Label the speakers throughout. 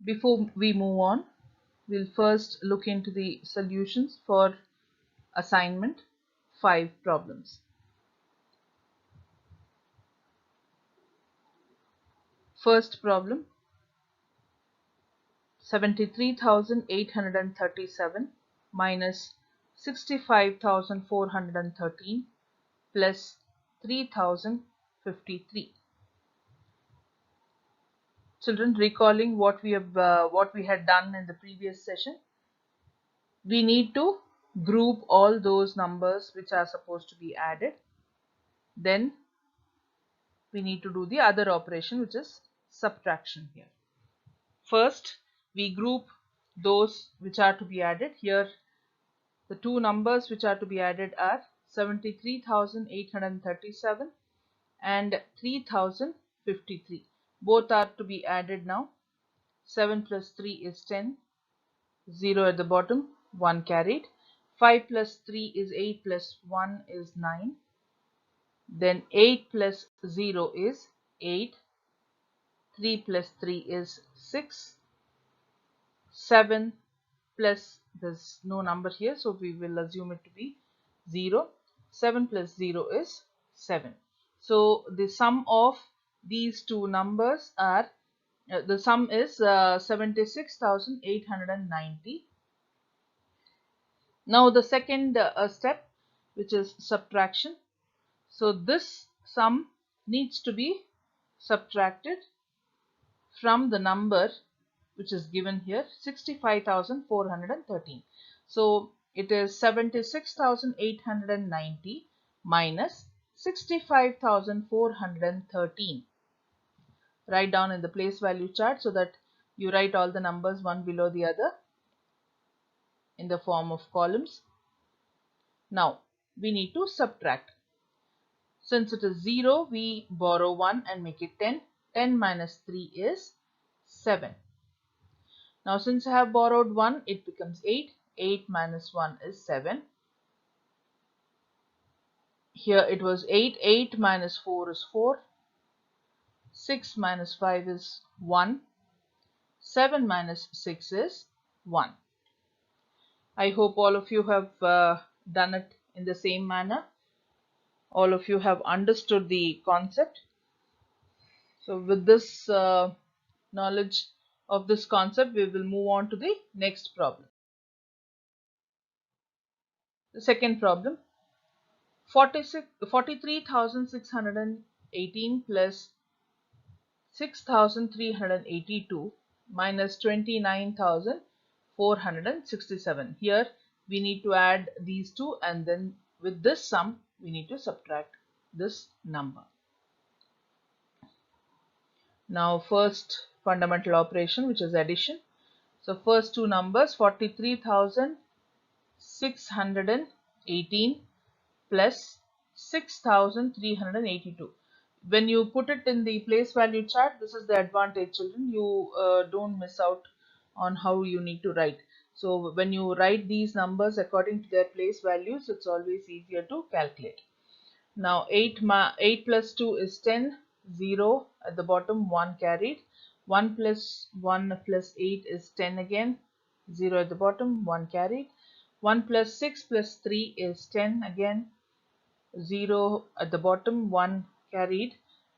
Speaker 1: Before we move on, we'll first look into the solutions for assignment 5 problems. First problem, 73,837 minus 65,413 plus 3,053. Children, recalling what we had done in the previous session, we need to group all those numbers which are supposed to be added. Then we need to do the other operation, which is subtraction here. First, we group those which are to be added. Here, the two numbers which are to be added are 73,837 and 3,053. Both are to be added now. 7 plus 3 is 10. 0 at the bottom, 1 carried. 5 plus 3 is 8 plus 1 is 9. Then 8 plus 0 is 8. 3 plus 3 is 6. 7 plus, there's no number here, so we will assume it to be 0. 7 plus 0 is 7. So the sum of these two numbers are, the sum is 76,890. Now the second step, which is subtraction. So this sum needs to be subtracted from the number which is given here, 65,413. So it is 76,890 minus 65,413. Write down in the place value chart so that you write all the numbers one below the other in the form of columns. Now we need to subtract. Since it is 0, we borrow 1 and make it 10. 10 minus 3 is 7. Now since I have borrowed 1, it becomes 8. 8 minus 1 is 7. Here it was 8. 8 minus 4 is 4. 6 minus 5 is 1. 7 minus 6 is 1. I hope all of you have done it in the same manner. All of you have understood the concept. So with this knowledge of this concept, we will move on to the next problem. The second problem, 43,618 plus 6,382 minus 29,467. Here we need to add these two, and then with this sum we need to subtract this number. Now first fundamental operation, which is addition. So first two numbers, 43,618 plus 6,382. When you put it in the place value chart, this is the advantage, children. You don't miss out on how you need to write. So when you write these numbers according to their place values, it's always easier to calculate. Now 8 plus 2 is 10. 0 at the bottom, 1 carried. 1 plus 1 plus 8 is 10 again. 0 at the bottom, 1 carried. 1 plus 6 plus 3 is 10 again. 0 at the bottom, 1 carried.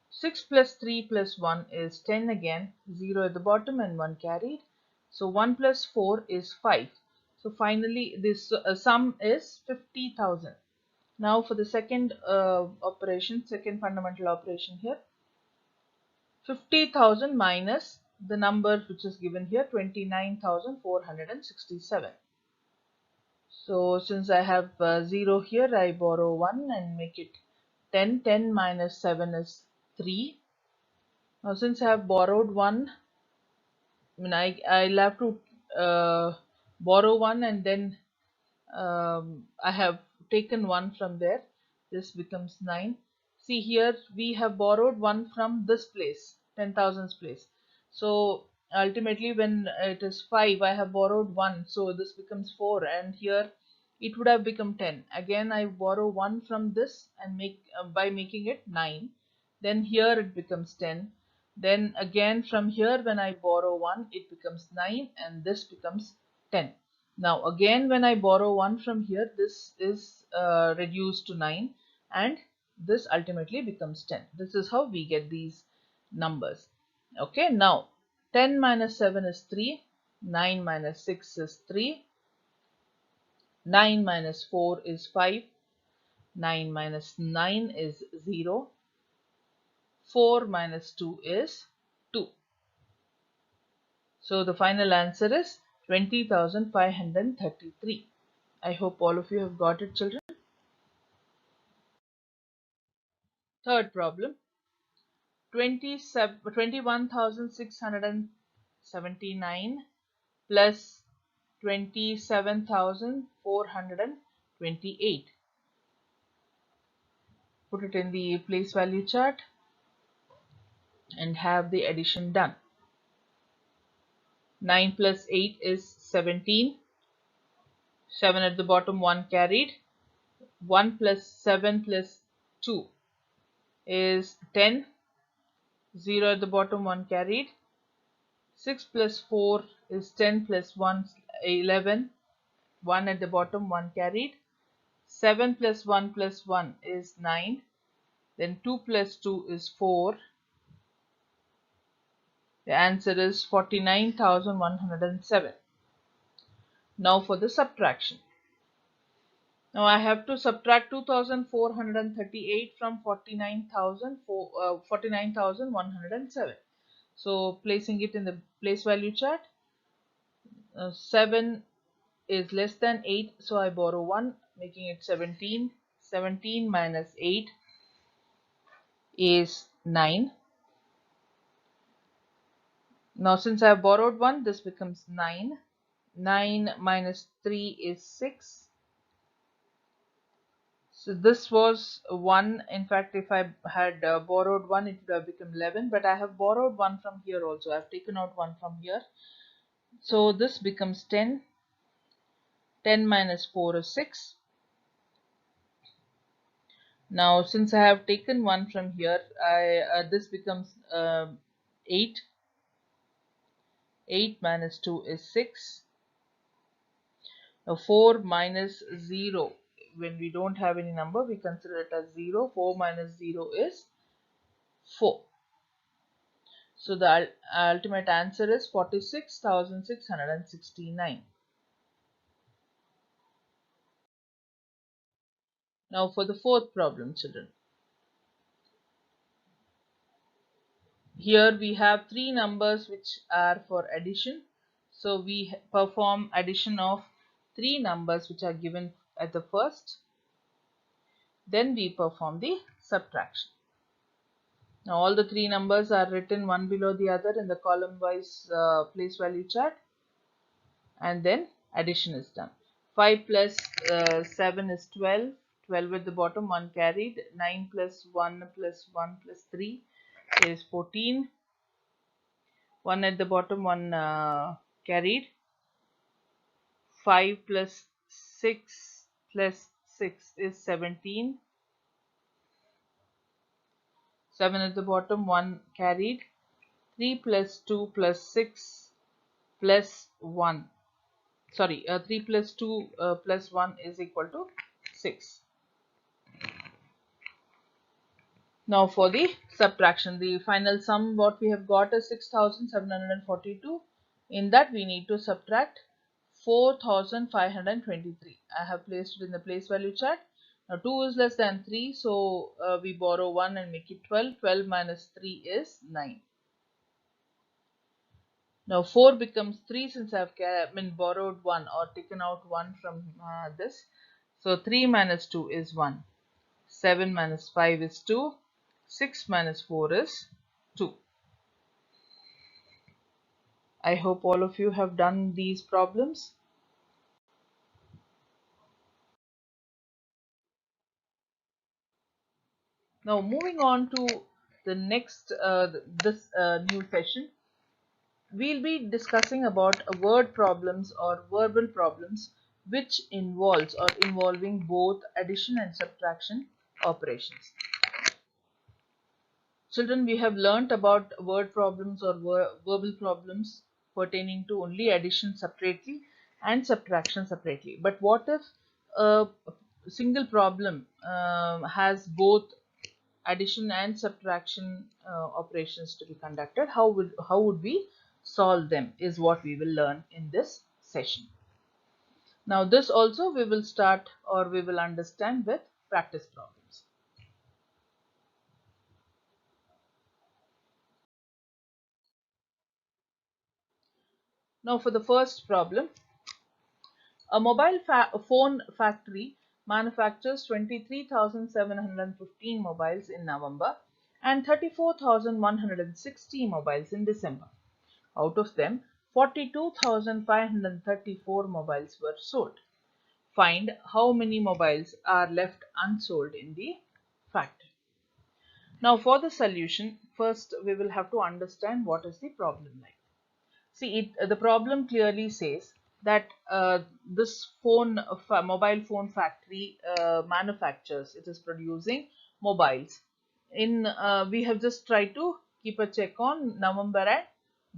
Speaker 1: 6 plus 3 plus 1 is 10 again. 0 at the bottom and 1 carried. So 1 plus 4 is 5. So finally this sum is 50,000. Now for the second operation, second fundamental operation here, 50,000 minus the number which is given here, 29,467. So since I have 0 here, I borrow 1 and make it 10. 10 minus 7 is 3. Now since I have borrowed 1, I'll have to borrow 1 and then I have taken 1 from there. This becomes 9. See here, we have borrowed 1 from this place, 10,000's place. So ultimately when it is 5, I have borrowed 1. So this becomes 4, and here it would have become 10. Again I borrow 1 from this and make by making it 9. Then here it becomes 10. Then again from here when I borrow 1, it becomes 9 and this becomes 10. Now again when I borrow 1 from here, this is reduced to 9 and this ultimately becomes 10. This is how we get these numbers. Okay, now 10 minus 7 is 3, 9 minus 6 is 3, 9 minus 4 is 5, 9 minus 9 is 0, 4 minus 2 is 2. So the final answer is 20,533. I hope all of you have got it, children. Third problem, 21,679 plus 27,428. Put it in the place value chart and have the addition done. 9 plus 8 is 17. 7 at the bottom, 1 carried. 1 plus 7 plus 2 is 10. 0 at the bottom, 1 carried. 6 plus 4 is 10 plus 1, 11. 1 at the bottom, 1 carried. 7 plus 1 plus 1 is 9. Then 2 plus 2 is 4. The answer is 49,107. Now for the subtraction. Now I have to subtract 2,438 from 49,107. So placing it in the place value chart, 7 is less than 8, so I borrow 1, making it 17. 17 minus 8 is 9. Now since I have borrowed 1, this becomes 9. 9 minus 3 is 6. So this was 1. In fact, if I had borrowed 1, it would have become 11. But I have borrowed 1 from here also. I have taken out 1 from here. So this becomes 10. 10 minus 4 is 6. Now since I have taken 1 from here, this becomes 8. 8 minus 2 is 6. Now 4 minus 0. When we don't have any number, we consider it as 0. 4 minus 0 is 4. So the ultimate answer is 46,669. Now for the fourth problem, children. Here we have three numbers which are for addition. So we perform addition of three numbers which are given at the first. Then we perform the subtraction. Now all the three numbers are written one below the other in the column wise place value chart, and then addition is done. 5 plus 7 is 12. 12 at the bottom, 1 carried. 9 plus 1 plus 1 plus 3 is 14. 1 at the bottom, 1 carried. 5 plus 6 plus 6 is 17. 7 at the bottom, 1 carried. 3 plus 2 plus 6 plus 1. Sorry, 3 plus 2 plus 1 is equal to 6. Now for the subtraction, the final sum what we have got is 6,742. In that we need to subtract 4,523. I have placed it in the place value chart. Now 2 is less than 3, so we borrow 1 and make it 12. 12 minus 3 is 9. Now 4 becomes 3 since I have borrowed 1 or taken out 1 from this. So 3 minus 2 is 1. 7 minus 5 is 2. 6 minus 4 is 2. I hope all of you have done these problems. Now moving on to the next new session, we'll be discussing about word problems or verbal problems which involving both addition and subtraction operations. Children, we have learnt about word problems or verbal problems pertaining to only addition separately and subtraction separately. But what if a single problem has both addition and subtraction operations to be conducted? How would we solve them is what we will learn in this session. Now this also we will start or we will understand with practice problems. Now for the first problem, a mobile phone factory manufactures 23,715 mobiles in November and 34,160 mobiles in December. Out of them, 42,534 mobiles were sold. Find how many mobiles are left unsold in the factory. Now for the solution, first we will have to understand what is the problem like. See, the problem clearly says that this mobile phone factory manufactures, it is producing mobiles. We have just tried to keep a check on November and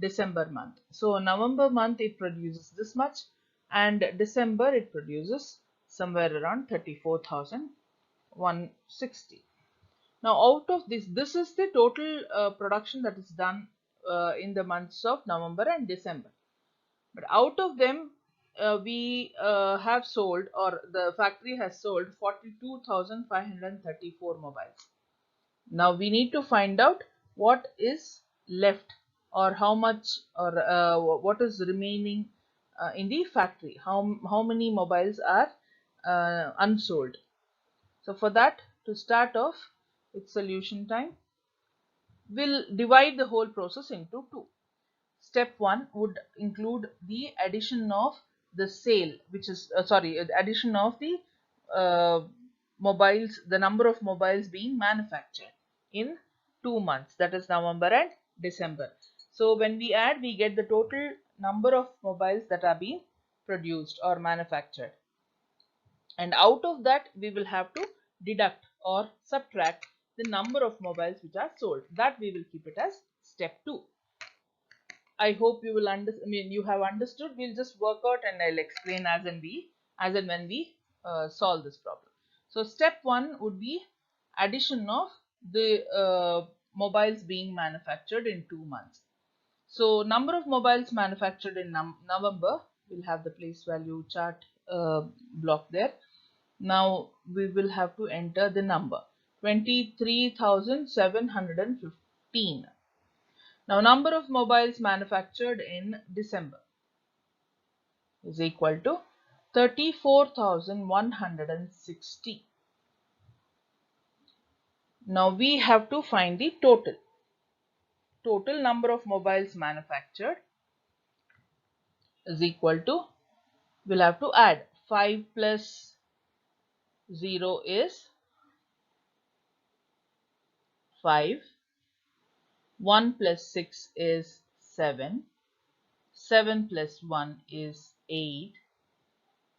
Speaker 1: December month. So November month it produces this much, and December it produces somewhere around 34,160. Now, out of this is the total production that is done in the months of November and December. But out of them, we have sold, or the factory has sold 42,534 mobiles. Now, we need to find out what is left, or how much, or what is remaining in the factory. How many mobiles are unsold. So, for that, to start off with solution time, we'll divide the whole process into two. Step 1 would include the addition of the sale, which is addition of the uh, mobiles, the number of mobiles being manufactured in 2 months, that is November and December. So when we add, we get the total number of mobiles that are being produced or manufactured, and out of that we will have to deduct or subtract the number of mobiles which are sold. That we will keep it as step 2. I hope you will you have understood. We'll just work out and I'll explain as and when we solve this problem. So step 1 would be addition of the mobiles being manufactured in 2 months. So number of mobiles manufactured in November, we'll have the place value chart block there. Now we will have to enter the number 23,715. Now number of mobiles manufactured in December is equal to 34,160. Now we have to find the total. Total number of mobiles manufactured is equal to, we'll have to add 5 plus 0 is 5, 1 plus 6 is 7, 7 plus 1 is 8,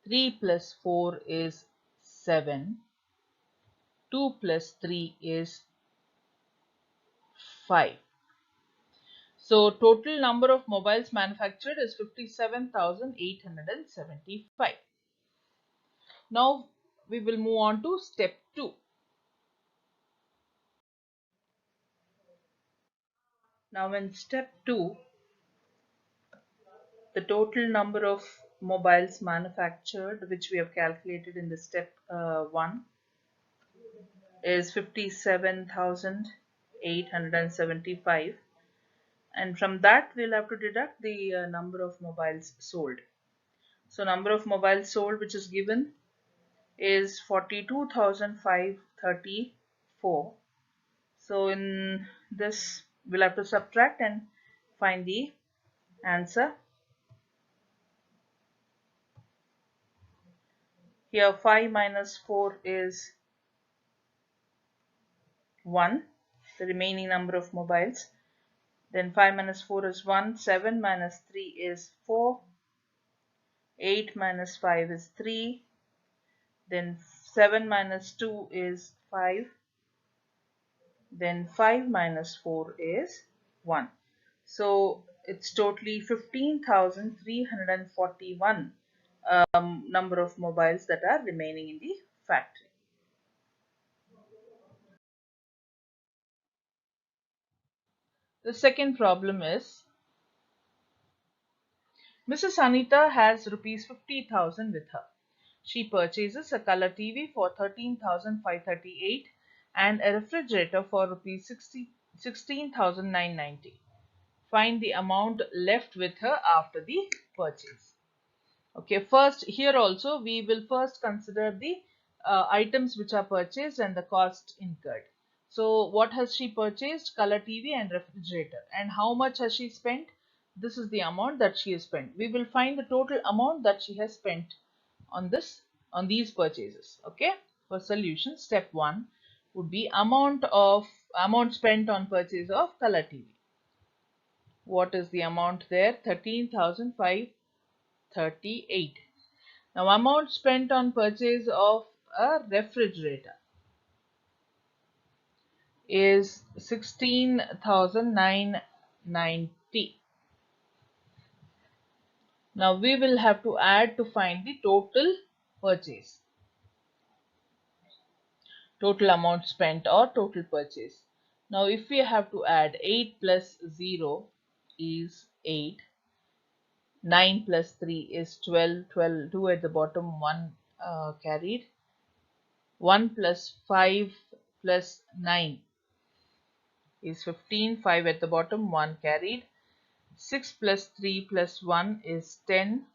Speaker 1: 3 plus 4 is 7, 2 plus 3 is 5. So total number of mobiles manufactured is 57,875. Now we will move on to step 2. Now in step 2, the total number of mobiles manufactured, which we have calculated in the step 1, is 57,875, and from that we'll have to deduct the number of mobiles sold. So number of mobiles sold which is given is 42,534. So in this we'll have to subtract and find the answer. Here 5 minus 4 is 1, the remaining number of mobiles. Then 5 minus 4 is 1, 7 minus 3 is 4, 8 minus 5 is 3, then 7 minus 2 is 5, Then 5 minus 4 is 1. So it's totally 15,341 number of mobiles that are remaining in the factory. The second problem is Mrs. Anita has rupees 50,000 with her. She purchases a color TV for 13,538 and a refrigerator for rupees 16,990. Find the amount left with her after the purchase. Okay, first here also we will first consider the items which are purchased and the cost incurred. So what has she purchased? Color TV and refrigerator. And how much has she spent? This is the amount that she has spent. We will find the total amount that she has spent on these purchases. Okay, for solution, step 1 would be amount spent on purchase of color TV. What is the amount there? 13,538. Now amount spent on purchase of a refrigerator is 16,990. Now we will have to add to find the total purchase. Total amount spent or total purchase. Now if we have to add 8 plus 0 is 8. 9 plus 3 is 12. 12, 2 at the bottom, 1 carried. 1 plus 5 plus 9 is 15. 5 at the bottom, 1 carried. 6 plus 3 plus 1 is 10.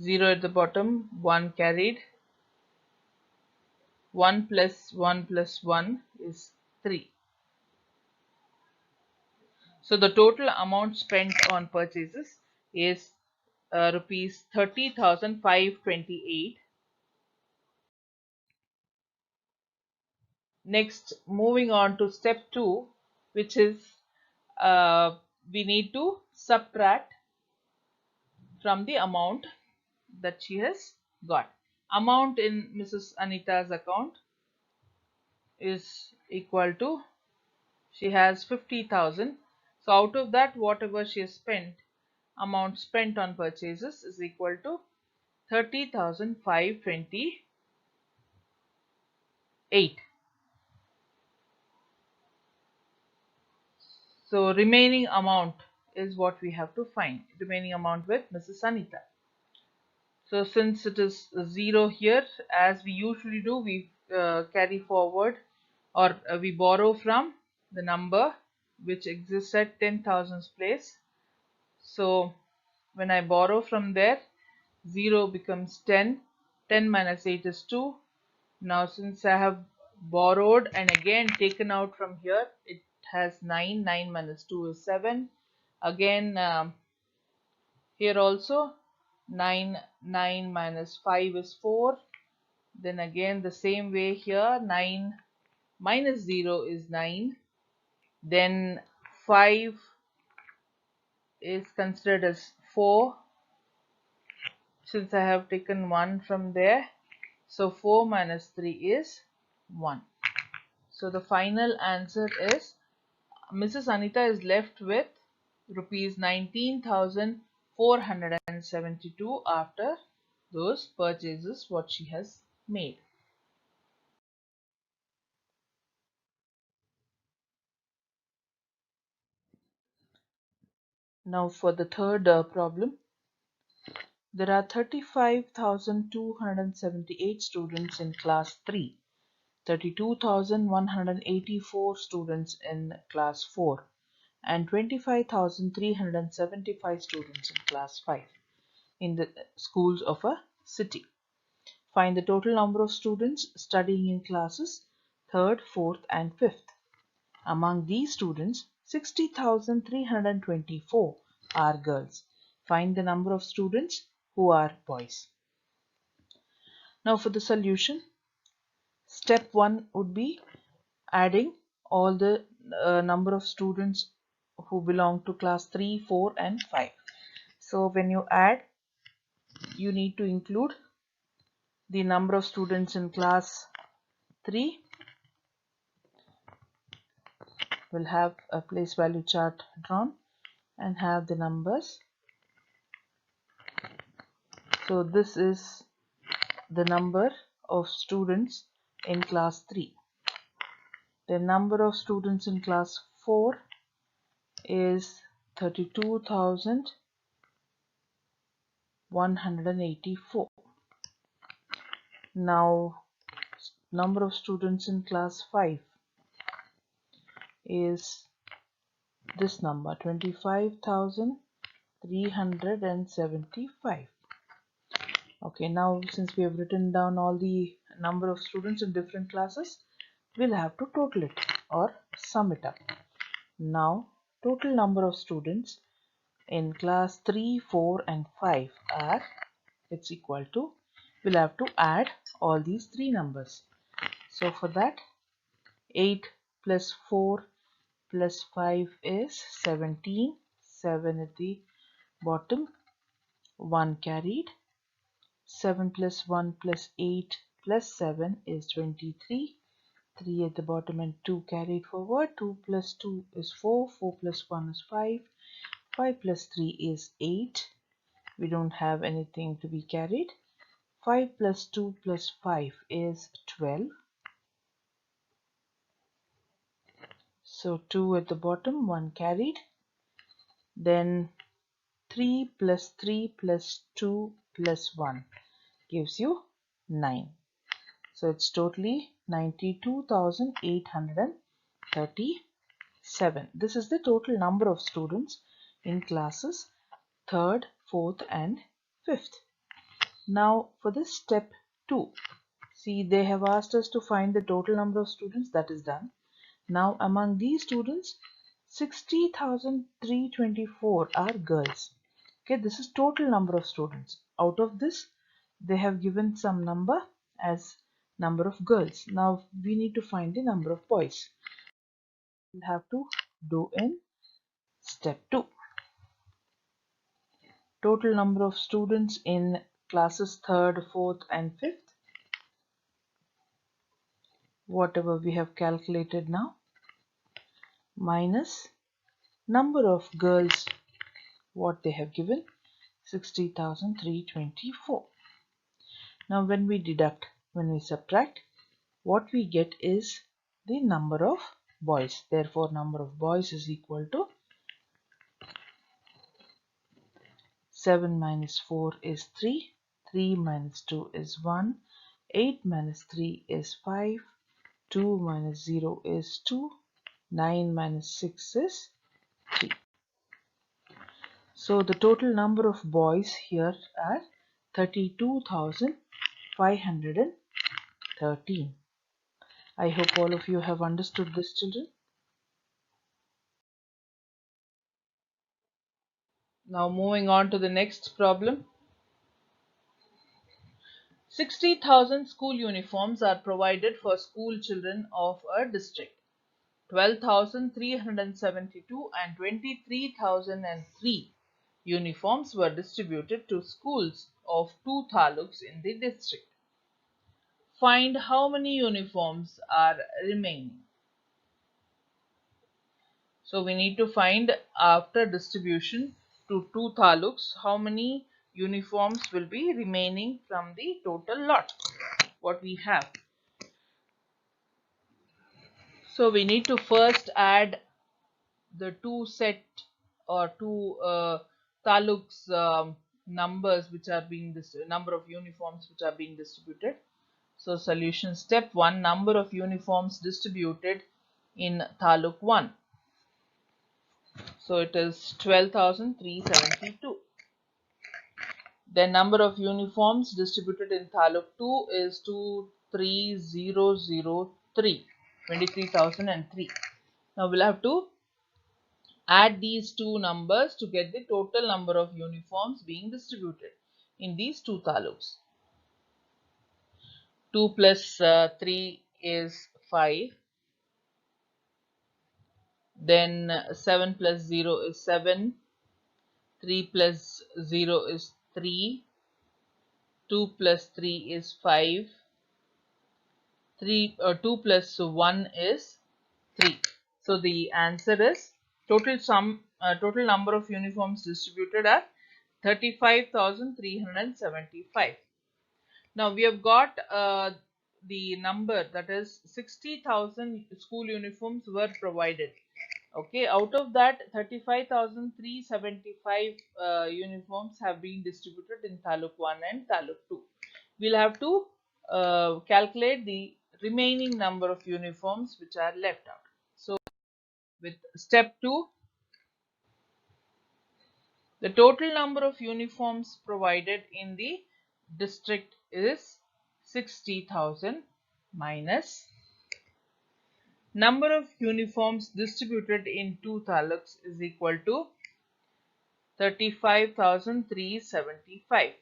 Speaker 1: 0 at the bottom, 1 carried. 1 plus 1 plus 1 is 3. So the total amount spent on purchases is rupees 30,528. Next, moving on to step 2, which is we need to subtract from the amount that she has got. Amount in Mrs. Anita's account is equal to, she has 50,000. So out of that, whatever she has spent, amount spent on purchases is equal to 30,528. So remaining amount is what we have to find. Remaining amount with Mrs. Anita. So since it is 0 here, as we usually do, we carry forward or we borrow from the number which exists at 10,000's place. So when I borrow from there, 0 becomes 10. 10 minus 8 is 2. Now since I have borrowed and again taken out from here, it has 9. 9 minus 2 is 7. Again here also 9 minus 5 is 4. Then again the same way here, 9 minus 0 is 9. Then 5 is considered as 4 since I have taken 1 from there. So 4 minus 3 is 1. So the final answer is Mrs. Anita is left with rupees 19,472 after those purchases what she has made. Now for the third problem, there are 35,278 students in class 3, 32,184 students in class 4, and 25,375 students in class 5 in the schools of a city. Find the total number of students studying in classes 3rd, 4th and 5th. Among these students, 60,324 are girls. Find the number of students who are boys. Now for the solution, step 1 would be adding all the number of students who belong to class 3, 4 and 5. So when you add, you need to include the number of students in class 3. We'll have a place value chart drawn and have the numbers. So this is the number of students in class 3. The number of students in class 4 is 32,184. Now number of students in class 5 is this number, 25,375. Okay, now since we have written down all the number of students in different classes, we'll have to total it or sum it up. Now total number of students in class 3, 4 and 5 are, it's equal to, we'll have to add all these three numbers. So for that, 8 plus 4 plus 5 is 17, 7 at the bottom, 1 carried, 7 plus 1 plus 8 plus 7 is 23, 3 at the bottom and 2 carried forward, 2 plus 2 is 4, 4 plus 1 is 5, 5 plus 3 is 8, we don't have anything to be carried, 5 plus 2 plus 5 is 12, so 2 at the bottom, 1 carried, then 3 plus 3 plus 2 plus 1 gives you 9. So it's totally 92,837. This is the total number of students in classes 3rd, 4th and 5th. Now for this step 2, see they have asked us to find the total number of students. That is done. Now among these students, 60,324 are girls. Okay, this is total number of students. Out of this, they have given some number as number of girls. Now we need to find the number of boys. We'll have to do in step 2. Total number of students in classes 3rd, 4th and 5th. Whatever we have calculated now, minus number of girls, what they have given, 60,324. Now when we deduct, when we subtract, what we get is the number of boys. Therefore number of boys is equal to 7 minus 4 is 3, 3 minus 2 is 1, 8 minus 3 is 5, 2 minus 0 is 2, 9 minus 6 is 3. So the total number of boys here are 32,513. I hope all of you have understood this, children. Now moving on to the next problem. 60,000 school uniforms are provided for school children of a district. 12,372 and 23,003 uniforms were distributed to schools of 2 taluks in the district. Find how many uniforms are remaining. So we need to find, after distribution to 2 taluks, how many uniforms will be remaining from the total lot what we have. So we need to first add the two set or two taluks numbers which are being number of uniforms which are being distributed. So solution step 1, number of uniforms distributed in taluk 1. So it is 12,372. The number of uniforms distributed in taluk 2 is 23,003, 23,003. Now we'll have to add these two numbers to get the total number of uniforms being distributed in these two taluks. 2 plus 3 is 5. Then 7 plus 0 is 7. 3 plus 0 is 3. 2 plus 3 is 5. 2 plus 1 is 3. So the answer is total number of uniforms distributed are 35,375. Now we have got the number, that is 60,000 school uniforms were provided. Okay, out of that 35,375 uniforms have been distributed in Taluk 1 and Taluk 2. We'll have to calculate the remaining number of uniforms which are left out. So with step 2, the total number of uniforms provided in the district is 60,000 minus number of uniforms distributed in 2 taluks is equal to 35,375.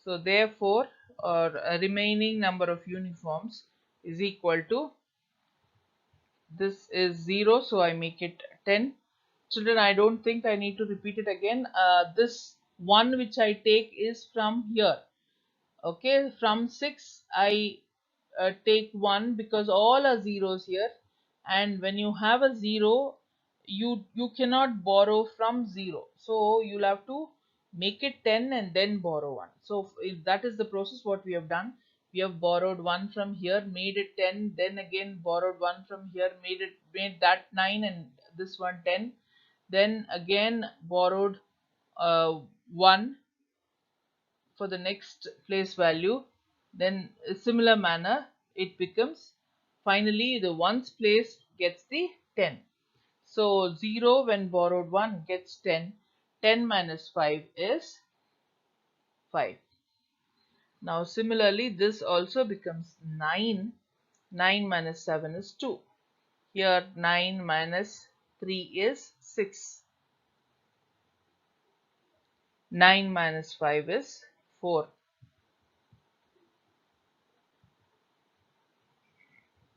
Speaker 1: So therefore, or a remaining number of uniforms is equal to, this is 0, so I make it 10. Children, I don't think I need to repeat it again. This one which I take is from here. Okay, from 6 I take 1 because all are zeros here, and when you have a 0, you cannot borrow from 0, so you'll have to make it 10 and then borrow 1. So if that is the process what we have done. We have borrowed 1 from here, made it 10, then again borrowed 1 from here, made that 9, and this one 10, then again borrowed 1 for the next place value, then a similar manner it becomes, finally the ones place gets the 10. So 0 when borrowed 1 gets 10. 10 minus 5 is 5. Now similarly this also becomes 9. 9 minus 7 is 2. Here 9 minus 3 is 6. 9 minus 5 is 4.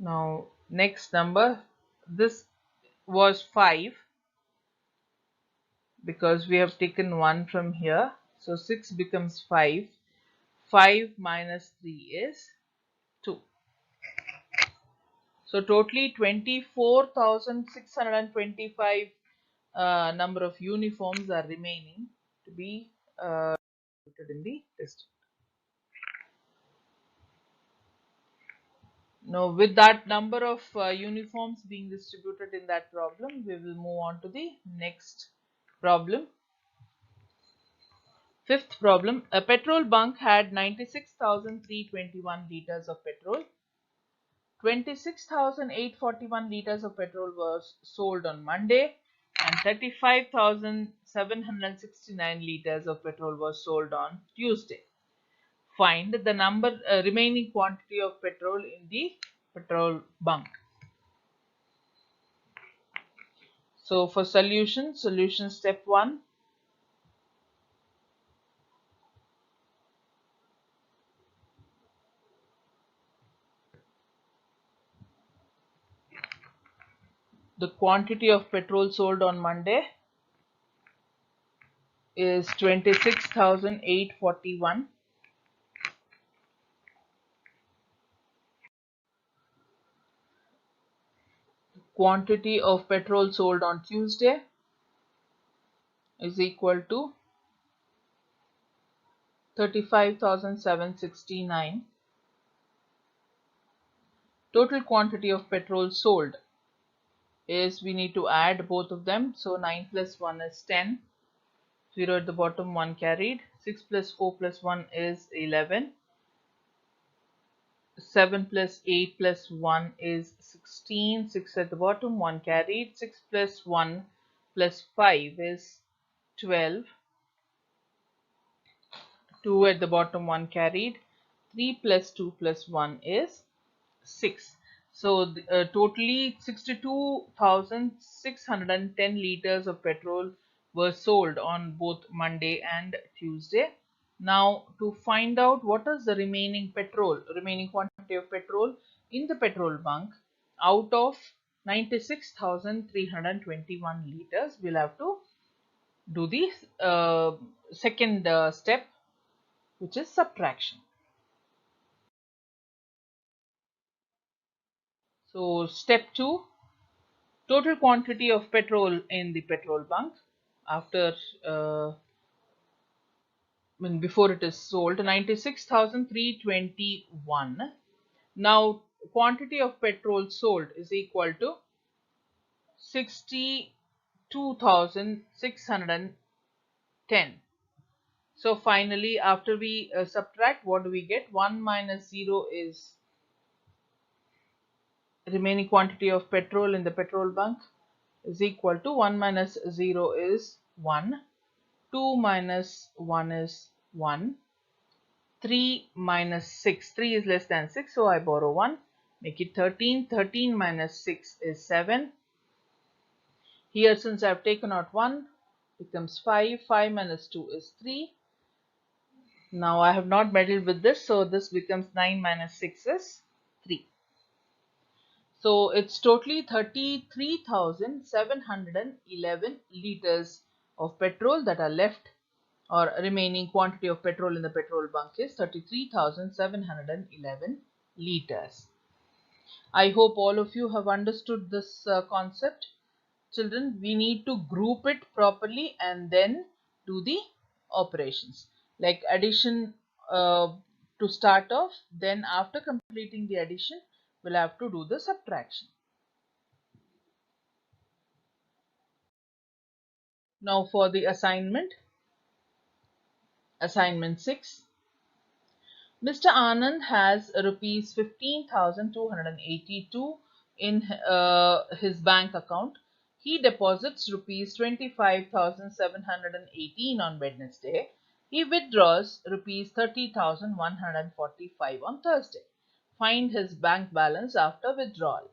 Speaker 1: Now next number, this was 5 because we have taken 1 from here, so 6 becomes 5. 5 minus 3 is 2. So totally 24,625 number of uniforms are remaining to be put in the test. Now with that number of uniforms being distributed in that problem, we will move on to the next problem. Fifth problem, a petrol bunk had 96,321 liters of petrol. 26,841 liters of petrol was sold on Monday, and 35,769 liters of petrol was sold on Tuesday. Find the remaining quantity of petrol in the petrol bunk. So for solution step 1. The quantity of petrol sold on Monday is 26,841. Quantity of petrol sold on Tuesday is equal to 35,769. Total quantity of petrol sold is, we need to add both of them, so 9 plus 1 is 10, 0 at the bottom, 1 carried, 6 plus 4 plus 1 is 11, 7 plus 8 plus 1 is 16, 6 at the bottom, 1 carried, 6 plus 1 plus 5 is 12, 2 at the bottom, 1 carried, 3 plus 2 plus 1 is 6. So totally 62,610 liters of petrol were sold on both Monday and Tuesday. Now to find out what is the remaining quantity of petrol in the petrol bunk out of 96,321 liters, we'll have to do the second step, which is subtraction. So step 2, total quantity of petrol in the petrol bunk after before it is sold, 96,321. Now quantity of petrol sold is equal to 62,610. So finally, after we subtract, what do we get? 1 minus 0 is remaining quantity of petrol in the petrol bunk is equal to 1 minus 0 is 1, 2 minus 1 is 1, 3 minus 6, 3 is less than 6, so I borrow 1, make it 13, 13 minus 6 is 7. Here since I have taken out 1, becomes 5, 5 minus 2 is 3. Now I have not meddled with this, so this becomes 9 minus 6 is 3. So it's totally 33,711 liters of petrol that are left, or remaining quantity of petrol in the petrol bunk is 33,711 liters. I hope all of you have understood this concept. Children, we need to group it properly and then do the operations like addition to start off. Then after completing the addition, we'll have to do the subtraction. Now for the assignment 6. Mr. Anand has rupees 15,282 in his bank account. He deposits rupees 25,718 on Wednesday. He withdraws rupees 30,145 on Thursday. Find his bank balance after withdrawal.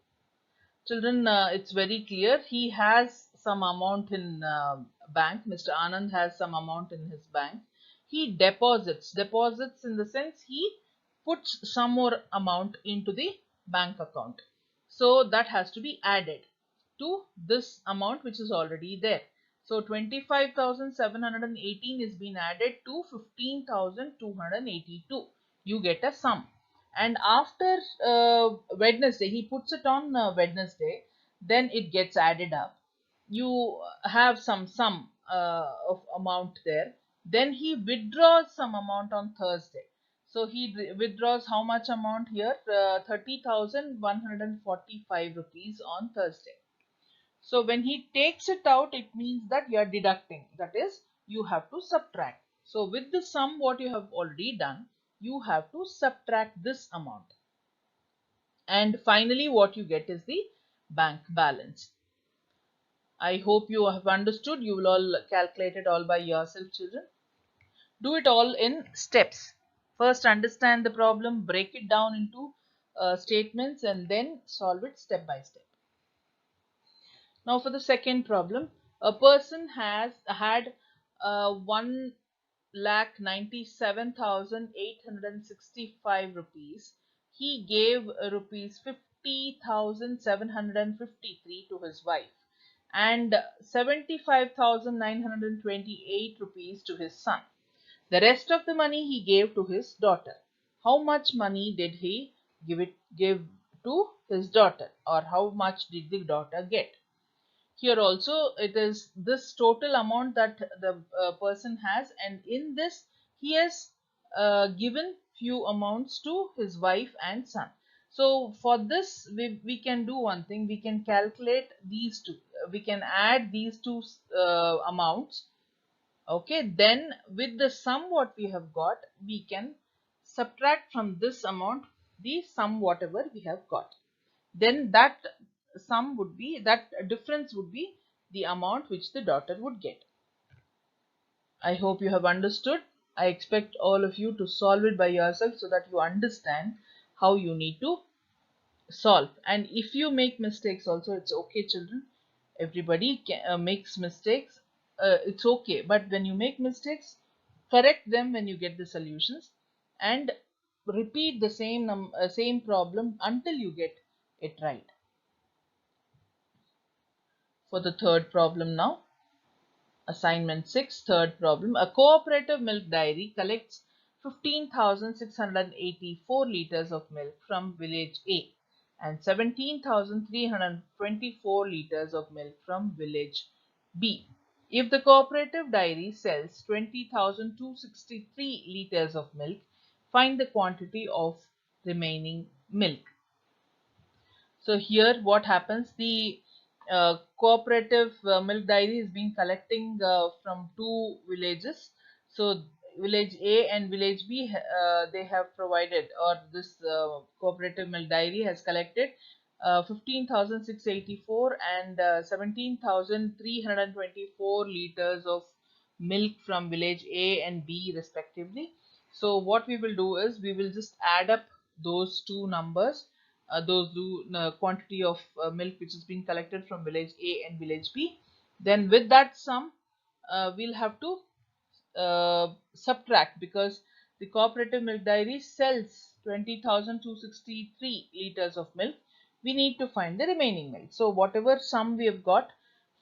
Speaker 1: Children, it's very clear. He has some amount in bank. Mr. Anand has some amount in his bank. He deposits in the sense he puts some more amount into the bank account. So that has to be added to this amount which is already there. So 25,718 is being added to 15,282. You get a sum. And after Wednesday, he puts it on Wednesday, then it gets added up. You have some sum of amount there. Then he withdraws some amount on Thursday. So he withdraws how much amount here? 30,145 rupees on Thursday. So when he takes it out, it means that you are deducting. That is, you have to subtract. So with the sum what you have already done, you have to subtract this amount. And finally what you get is the bank balance. I hope you have understood. You will all calculate it all by yourself, children. Do it all in steps. First understand the problem, break it down into statements, and then solve it step by step. Now for the second problem, a person has had 1,97,865 rupees. He gave rupees 50,753 to his wife and 75,928 rupees to his son. The rest of the money he gave to his daughter. How much money did he give to his daughter, or how much did the daughter get? Here also it is this total amount that the person has, and in this he has given few amounts to his wife and son. So for this we can do one thing. We can calculate these two. We can add these two amounts. Okay, then with the sum what we have got, we can subtract from this amount the sum whatever we have got. Then that difference would be the amount which the daughter would get. I hope you have understood. I expect all of you to solve it by yourself so that you understand how you need to solve. And if you make mistakes also, it's okay, children. Everybody makes mistakes. It's okay, but when you make mistakes, correct them when you get the solutions, and repeat the same problem until you get it right. For the third problem now, assignment 6, third problem. A cooperative milk dairy collects 15,684 liters of milk from village A. and 17,324 liters of milk from village B. If the cooperative dairy sells 20,263 liters of milk, find the quantity of remaining milk. So here what happens, the cooperative milk dairy has been collecting from two villages. So village A and village B, they have provided, or this cooperative milk dairy has collected 15,684 and 17,324 liters of milk from village A and B respectively. So what we will do is we will just add up those two numbers, quantity of milk which is being collected from village A and village B. Then with that sum, we'll have to subtract, because the cooperative milk dairy sells 20,263 liters of milk. We need to find the remaining milk. So whatever sum we have got,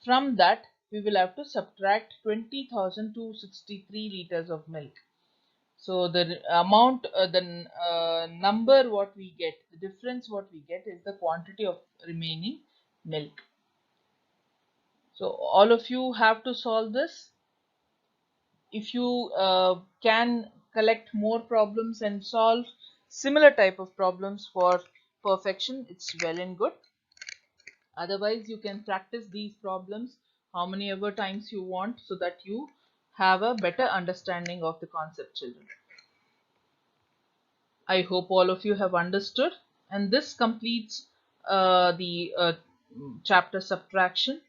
Speaker 1: from that we will have to subtract 20,263 liters of milk. So the amount, the number what we get, the difference what we get is the quantity of remaining milk. So all of you have to solve this. If you can collect more problems and solve similar type of problems for perfection, it's well and good. Otherwise, you can practice these problems how many ever times you want, so that you have a better understanding of the concept, children. I hope all of you have understood, and this completes the chapter subtraction.